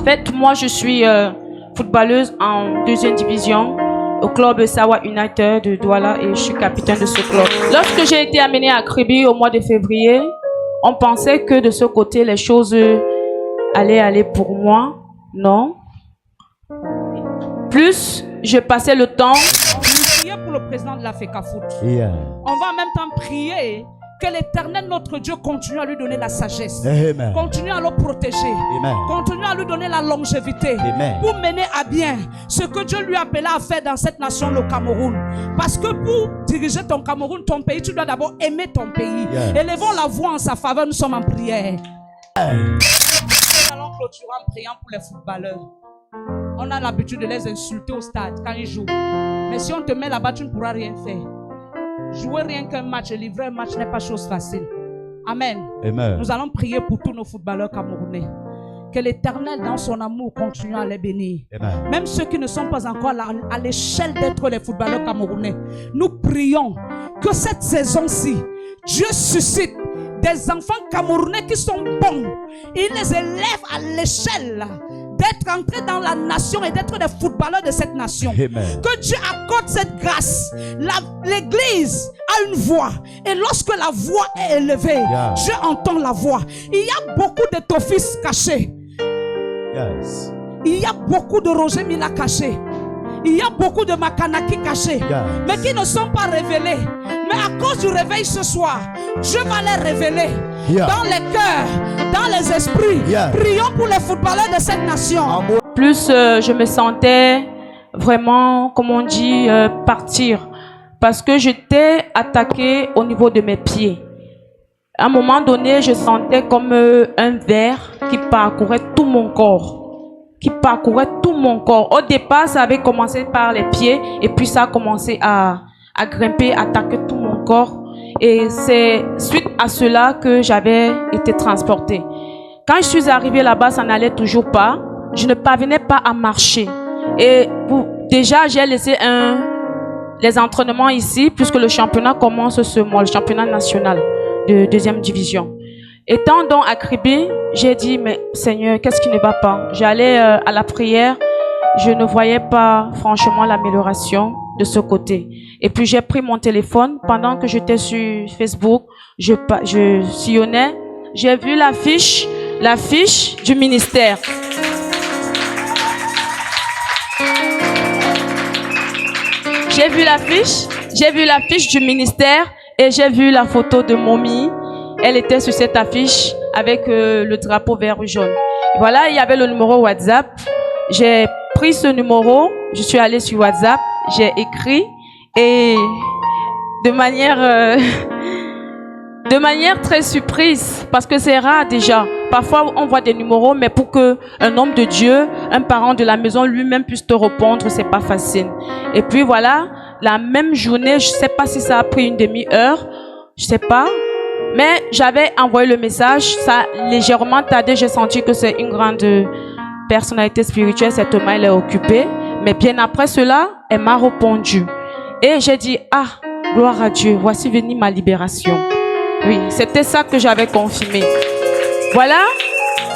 fait, moi, je suis footballeuse en deuxième division au club Sawa United de Douala et je suis capitaine de ce club. Lorsque j'ai été amenée à Kribi au mois de février, on pensait que de ce côté, les choses allaient aller pour moi. Non. Plus je passais le temps. Prier pour le président de la FECAFOOT. Yeah. On va en même temps prier que l'Éternel, notre Dieu, continue à lui donner la sagesse. Amen. Continue à le protéger. Amen. Continue à lui donner la longévité. Amen. Pour mener à bien ce que Dieu lui a appelé à faire dans cette nation, le Cameroun. Parce que pour diriger ton Cameroun, ton pays, tu dois d'abord aimer ton pays. Yeah. Élevons la voix en sa faveur, nous sommes en prière. Nous allons clôturer en priant pour les footballeurs. On a l'habitude de les insulter au stade quand ils jouent. Mais si on te met là-bas, tu ne pourras rien faire. Jouer rien qu'un match et livrer un match n'est pas chose facile. Amen. Amen. Nous allons prier pour tous nos footballeurs camerounais. Que l'Éternel, dans son amour, continue à les bénir. Amen. Même ceux qui ne sont pas encore à l'échelle d'être les footballeurs camerounais. Nous prions que cette saison-ci, Dieu suscite des enfants camerounais qui sont bons. Il les élève à l'échelle d'être entrés dans la nation et d'être des footballeurs de cette nation. Amen. Que Dieu accorde cette grâce. L'Église a une voix. Et lorsque la voix est élevée, yeah, Dieu entend la voix. Il y a beaucoup d'étophis cachés. Yes. Il y a beaucoup de Roger Mila cachés. Il y a beaucoup de Makanaki cachés. Yes. Mais qui ne sont pas révélés. Mais à cause du réveil ce soir, Dieu va les révéler. Yeah. Dans les cœurs, dans les esprits. Yeah. Prions pour les footballeurs de cette nation. Plus je me sentais vraiment, comme on dit, partir. Parce que j'étais attaquée au niveau de mes pieds. À un moment donné, je sentais comme un ver qui parcourait tout mon corps. Qui parcourait tout mon corps. Au départ, ça avait commencé par les pieds. Et puis ça a commencé à grimper, attaquer tout mon corps. Et c'est suite à cela que j'avais été transportée. Quand je suis arrivée là-bas, ça n'allait toujours pas. Je ne parvenais pas à marcher. Et déjà, j'ai laissé les entraînements ici, puisque le championnat commence ce mois, le championnat national de deuxième division. Étant donc à Kribi, j'ai dit, mais Seigneur, qu'est-ce qui ne va pas? J'allais à la prière, je ne voyais pas franchement l'amélioration de ce côté. Et puis j'ai pris mon téléphone pendant que j'étais sur Facebook, je sillonnais, j'ai vu l'affiche du ministère. J'ai vu l'affiche du ministère et j'ai vu la photo de Mommy. Elle était sur cette affiche avec le drapeau vert et jaune. Et voilà, il y avait le numéro WhatsApp. J'ai pris ce numéro, je suis allée sur WhatsApp, j'ai écrit et de manière très surprise, parce que c'est rare déjà. Parfois, on voit des numéros, mais pour que un homme de Dieu, un parent de la maison lui-même puisse te répondre, c'est pas facile. Et puis voilà, la même journée, je sais pas si ça a pris une demi-heure, je sais pas, mais j'avais envoyé le message, ça a légèrement tardé, j'ai senti que c'est une grande personnalité spirituelle, cette homme, elle est occupée. Mais bien après cela, elle m'a répondu. Et j'ai dit, ah, gloire à Dieu, voici venue ma libération. Oui, c'était ça que j'avais confirmé. Voilà,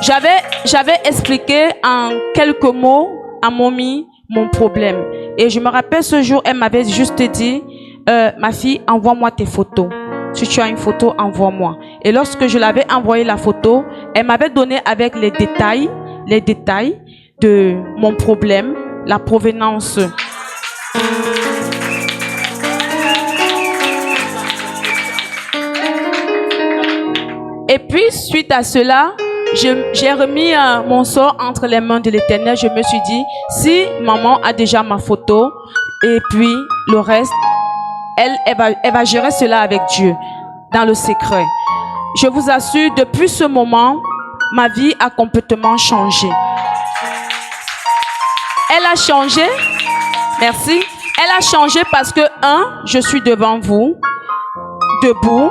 j'avais expliqué en quelques mots à Mommy mon problème. Et je me rappelle ce jour, elle m'avait juste dit, ma fille, envoie-moi tes photos. Si tu as une photo, envoie-moi. Et lorsque je l'avais envoyé la photo, elle m'avait donné avec les détails de mon problème, la provenance. Et puis, suite à cela, j'ai remis mon sort entre les mains de l'Éternel. Je me suis dit, si maman a déjà ma photo, et puis le reste, elle va gérer cela avec Dieu, dans le secret. Je vous assure, depuis ce moment, ma vie a complètement changé. Elle a changé, merci. Elle a changé parce que, je suis devant vous, debout,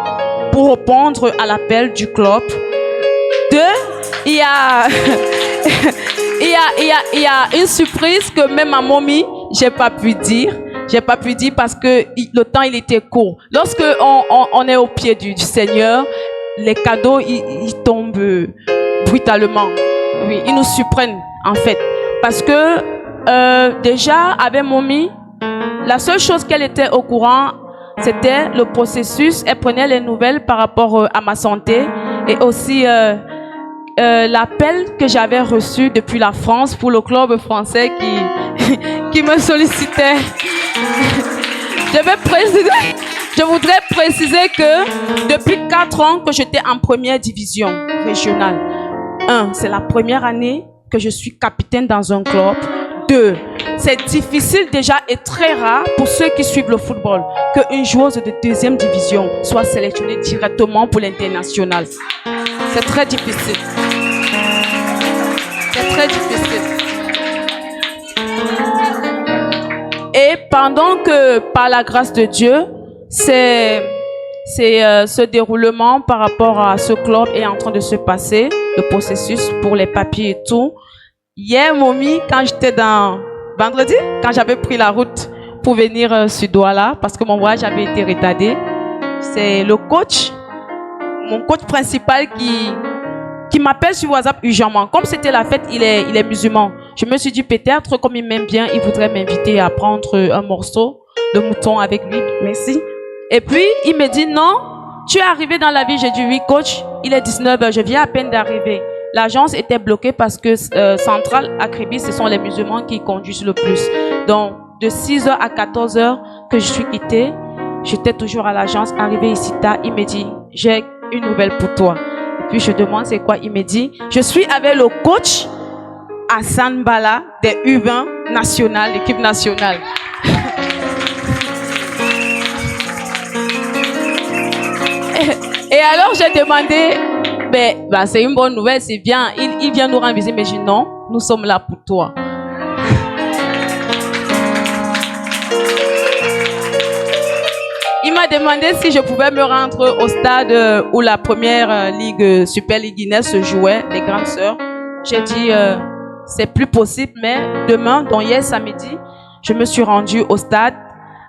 pour répondre à l'appel du club. 2, il y a une surprise que même à Mommy, j'ai pas pu dire parce que le temps il était court. Lorsque on est au pied du Seigneur, les cadeaux ils tombent brutalement. Oui, ils nous surprennent en fait. Parce que déjà, avec Momi, la seule chose qu'elle était au courant, c'était le processus. Elle prenait les nouvelles par rapport à ma santé et aussi l'appel que j'avais reçu depuis la France pour le club français qui me sollicitait. Je voudrais préciser que depuis 4 ans que j'étais en première division régionale. 1, c'est la première année que je suis capitaine dans un club. 2, c'est difficile déjà et très rare pour ceux qui suivent le football qu'une joueuse de deuxième division soit sélectionnée directement pour l'international. C'est très difficile. C'est très difficile. Et pendant que, par la grâce de Dieu, ce déroulement par rapport à ce club est en train de se passer, le processus pour les papiers et tout. Hier, Momi, quand j'étais vendredi, quand j'avais pris la route pour venir sur Douala, parce que mon voyage avait été retardé, c'est le coach, mon coach principal qui m'appelle sur WhatsApp urgemment. Comme c'était la fête, il est musulman. Je me suis dit peut-être, comme il m'aime bien, il voudrait m'inviter à prendre un morceau de mouton avec lui. Merci. Et puis, il me dit non, tu es arrivé dans la ville. J'ai dit oui, coach. Il est 19h, je viens à peine d'arriver. L'agence était bloquée parce que Centrale Akribis, ce sont les musulmans qui conduisent le plus. Donc, de 6h à 14h que je suis quittée, j'étais toujours à l'agence. Arrivé ici tard, il me dit, j'ai une nouvelle pour toi. Et puis, je demande c'est quoi. Il me dit, je suis avec le coach Hassan Bala des U20 nationales, l'équipe nationale. Et alors, j'ai demandé, c'est une bonne nouvelle, c'est bien. Il vient nous rendre visite, mais je dis non, nous sommes là pour toi. Il m'a demandé si je pouvais me rendre au stade où la première ligue, Super Ligue Guinness se jouait, les grandes sœurs. J'ai dit, c'est plus possible, mais demain, donc hier samedi, je me suis rendue au stade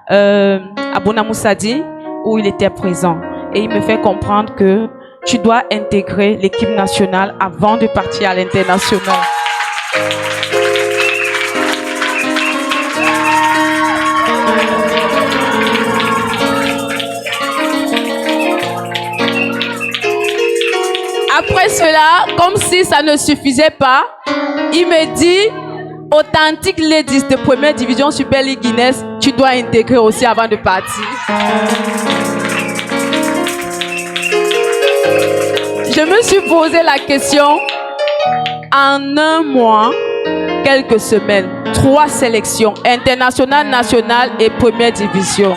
à Bonamoussadi où il était présent. Et il me fait comprendre que tu dois intégrer l'équipe nationale avant de partir à l'international. Après cela, comme si ça ne suffisait pas, il me dit, Authentic Ladies de première division Super League Guinness, tu dois intégrer aussi avant de partir. Je me suis posé la question en un mois, quelques semaines, 3 sélections, internationale, nationale et première division.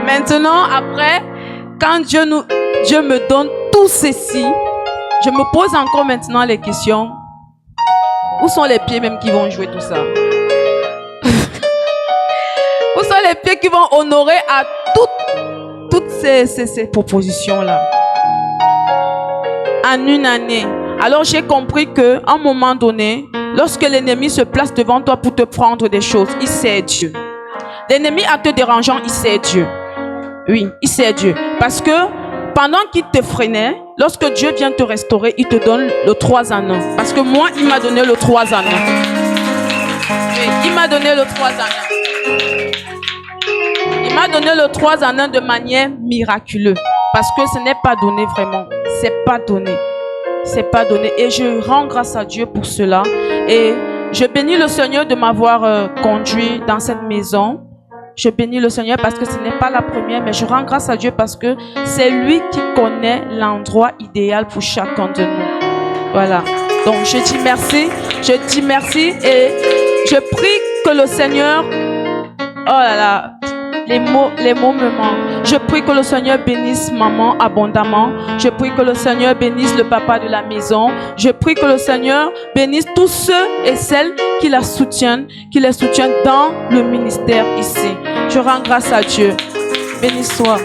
Maintenant, après, quand Dieu me donne tout ceci, je me pose encore maintenant les questions. Où sont les pieds même qui vont jouer tout ça? Où sont les pieds qui vont honorer à toutes ces propositions-là? En une année. Alors j'ai compris qu'à un moment donné, lorsque l'ennemi se place devant toi pour te prendre des choses, il sait Dieu. L'ennemi en te dérangeant, il sait Dieu. Oui, il sait Dieu. Parce que pendant qu'il te freinait, lorsque Dieu vient te restaurer, il te donne le 3 en 1. Parce que moi, il m'a donné le 3 en 1. Oui, il m'a donné le 3 en 1. Il m'a donné le 3 en 1 de manière miraculeuse. Parce que ce n'est pas donné vraiment. C'est pas donné. C'est pas donné. Et je rends grâce à Dieu pour cela. Et je bénis le Seigneur de m'avoir conduit dans cette maison. Je bénis le Seigneur parce que ce n'est pas la première, mais je rends grâce à Dieu parce que c'est lui qui connaît l'endroit idéal pour chacun de nous. Voilà. Donc, je dis merci et je prie que le Seigneur, oh là là, les mots me manquent. Je prie que le Seigneur bénisse maman abondamment. Je prie que le Seigneur bénisse le papa de la maison. Je prie que le Seigneur bénisse tous ceux et celles qui les soutiennent dans le ministère ici. Je rends grâce à Dieu. Bénis-toi.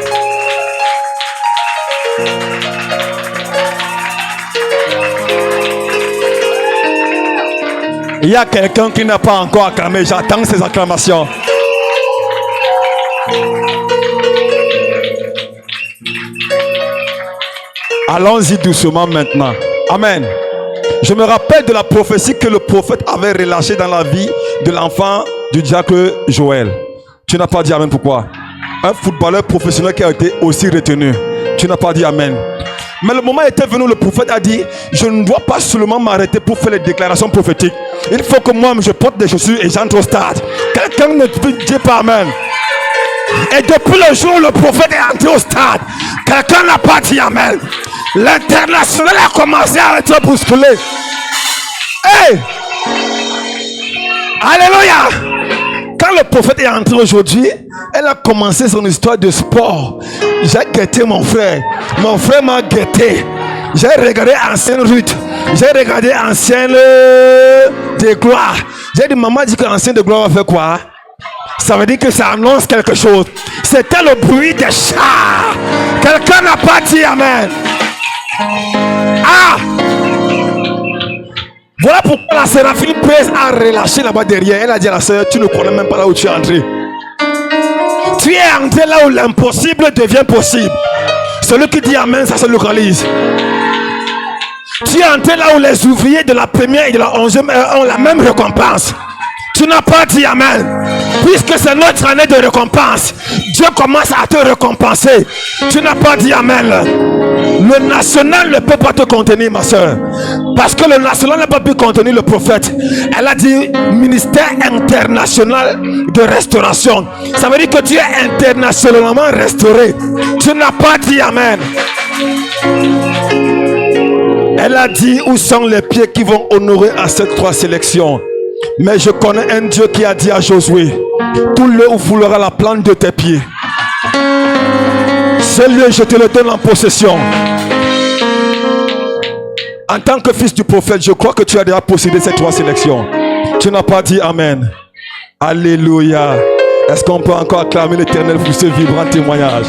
Il y a quelqu'un qui n'a pas encore acclamé. J'attends ces acclamations. Allons-y doucement maintenant. Amen. Je me rappelle de la prophétie que le prophète avait relâchée dans la vie de l'enfant du diacre Joël. Tu n'as pas dit amen, pourquoi? Un footballeur professionnel qui a été aussi retenu. Tu n'as pas dit amen. Mais le moment était venu, le prophète a dit, je ne dois pas seulement m'arrêter pour faire les déclarations prophétiques. Il faut que moi, je porte des chaussures et j'entre au stade. Quelqu'un ne dit pas amen. Et depuis le jour où le prophète est entré au stade, quelqu'un n'a pas dit amen. L'international a commencé à être bousculé. Hey! Alléluia! Quand le prophète est entré aujourd'hui, elle a commencé son histoire de sport. J'ai guetté mon frère. Mon frère m'a guetté. J'ai regardé Ancienne Ruth. J'ai regardé Ancienne de Gloire. J'ai dit, maman dit que l'Ancienne de Gloire va faire quoi? Ça veut dire que ça annonce quelque chose. C'était le bruit des chars. Quelqu'un n'a pas dit amen. Ah! Voilà pourquoi la séraphine Praise a relâché là-bas derrière. Elle a dit à la sœur, tu ne connais même pas là où tu es entré. Tu es entré là où l'impossible devient possible. Celui qui dit amen, ça se localise. Tu es entré là où les ouvriers de la première et de la 11e heure ont la même récompense. Tu n'as pas dit amen. Puisque c'est notre année de récompense, Dieu commence à te récompenser. Tu n'as pas dit amen. Le national ne peut pas te contenir, ma soeur. Parce que le national n'a pas pu contenir le prophète. Elle a dit ministère international de restauration. Ça veut dire que tu es internationalement restauré. Tu n'as pas dit amen. Elle a dit où sont les pieds qui vont honorer à cette 3 sélections. Mais je connais un Dieu qui a dit à Josué, tout lieu où foulera la plante de tes pieds, ce lieu je te le donne en possession. En tant que fils du prophète, je crois que tu as déjà possédé ces 3 sélections. Tu n'as pas dit amen. Alléluia. Est-ce qu'on peut encore acclamer l'Éternel pour ce vibrant témoignage?